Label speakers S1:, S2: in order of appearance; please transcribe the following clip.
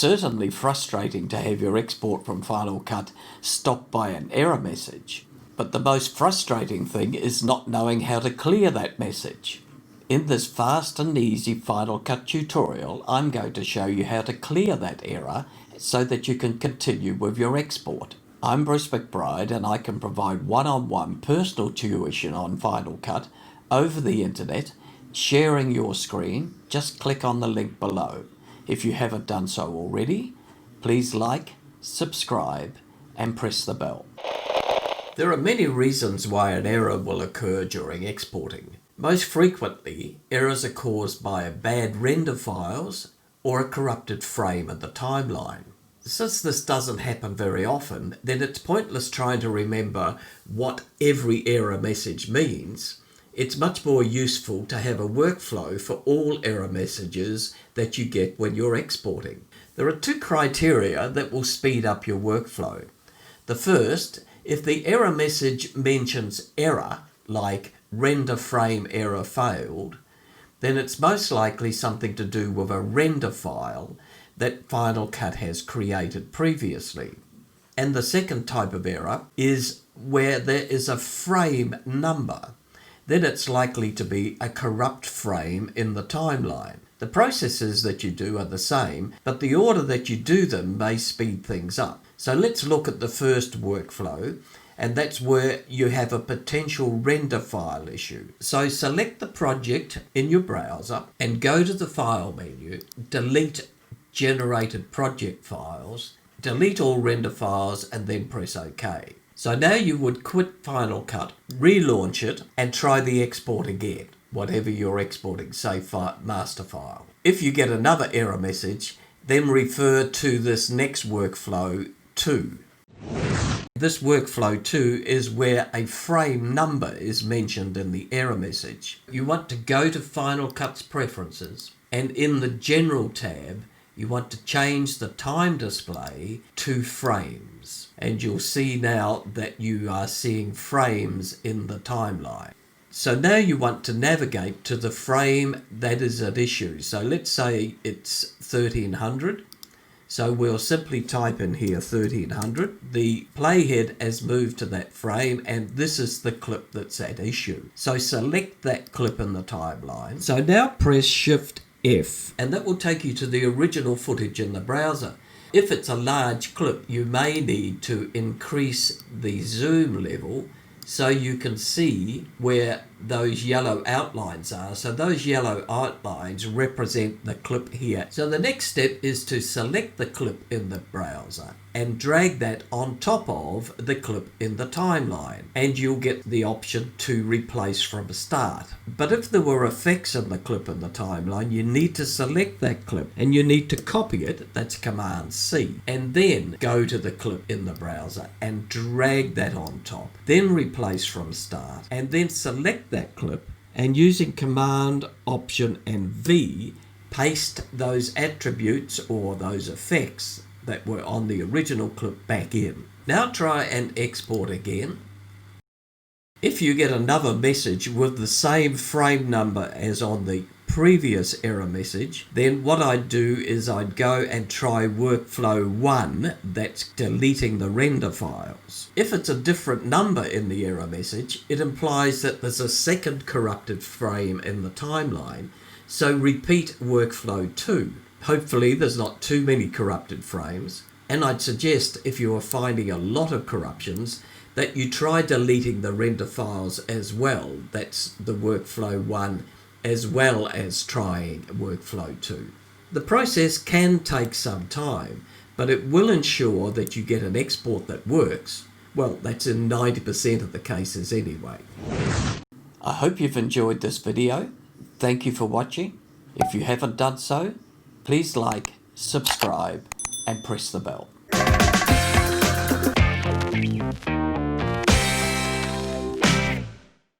S1: certainly frustrating to have your export from Final Cut stopped by an error message. But the most frustrating thing is not knowing how to clear that message. In this fast and easy Final Cut tutorial, I'm going to show you how to clear that error so that you can continue with your export. I'm Bruce McBride, and I can provide one-on-one personal tuition on Final Cut over the internet. Sharing your screen, just click on the link below. If you haven't done so already, please like, subscribe, and press the bell. There are many reasons why an error will occur during exporting. Most frequently, errors are caused by bad render files or a corrupted frame in the timeline. Since this doesn't happen very often, then it's pointless trying to remember what every error message means. It's much more useful to have a workflow for all error messages that you get when you're exporting. There are two criteria that will speed up your workflow. The first, if the error message mentions error, like render frame error failed, then it's most likely something to do with a render file that Final Cut has created previously. And the second type of error is where there is a frame number. Then it's likely to be a corrupt frame in the timeline. The processes that you do are the same, but the order that you do them may speed things up. So let's look at the first workflow, and that's where you have a potential render file issue. So select the project in your browser and go to the File menu, delete generated project files, delete all render files, and then press OK. So now you would quit Final Cut, relaunch it, and try the export again, whatever you're exporting, say master file. If you get another error message, then refer to this next workflow 2. This workflow 2 is where a frame number is mentioned in the error message. You want to go to Final Cut's preferences, and in the General tab, you want to change the time display to frames. And you'll see now that you are seeing frames in the timeline. So now you want to navigate to the frame that is at issue. So let's say it's 1300. So we'll simply type in here 1300. The playhead has moved to that frame, and this is the clip that's at issue. So select that clip in the timeline. So now press Shift F, and that will take you to the original footage in the browser. If it's a large clip, you may need to increase the zoom level so you can see where those yellow outlines are. So those yellow outlines represent the clip here. So the next step is to select the clip in the browser and drag that on top of the clip in the timeline, and you'll get the option to replace from start. But if there were effects in the clip in the timeline, you need to select that clip and you need to copy it, that's Command C, and then go to the clip in the browser and drag that on top, then replace from start, and then select that clip, and using Command, Option and V, paste those attributes or those effects that were on the original clip back in. Now try and export again. If you get another message with the same frame number as on the previous error message, then what I'd do is I'd go and try workflow 1, that's deleting the render files. If it's a different number in the error message, it implies that there's a second corrupted frame in the timeline, so repeat workflow 2. Hopefully there's not too many corrupted frames, and I'd suggest if you are finding a lot of corruptions that you try deleting the render files as well. That's the workflow 1, as well as trying workflow 2. The process can take some time, but it will ensure that you get an export that works. Well, that's in 90% of the cases anyway. I hope you've enjoyed this video. Thank you for watching. If you haven't done so, please like, subscribe, and press the bell.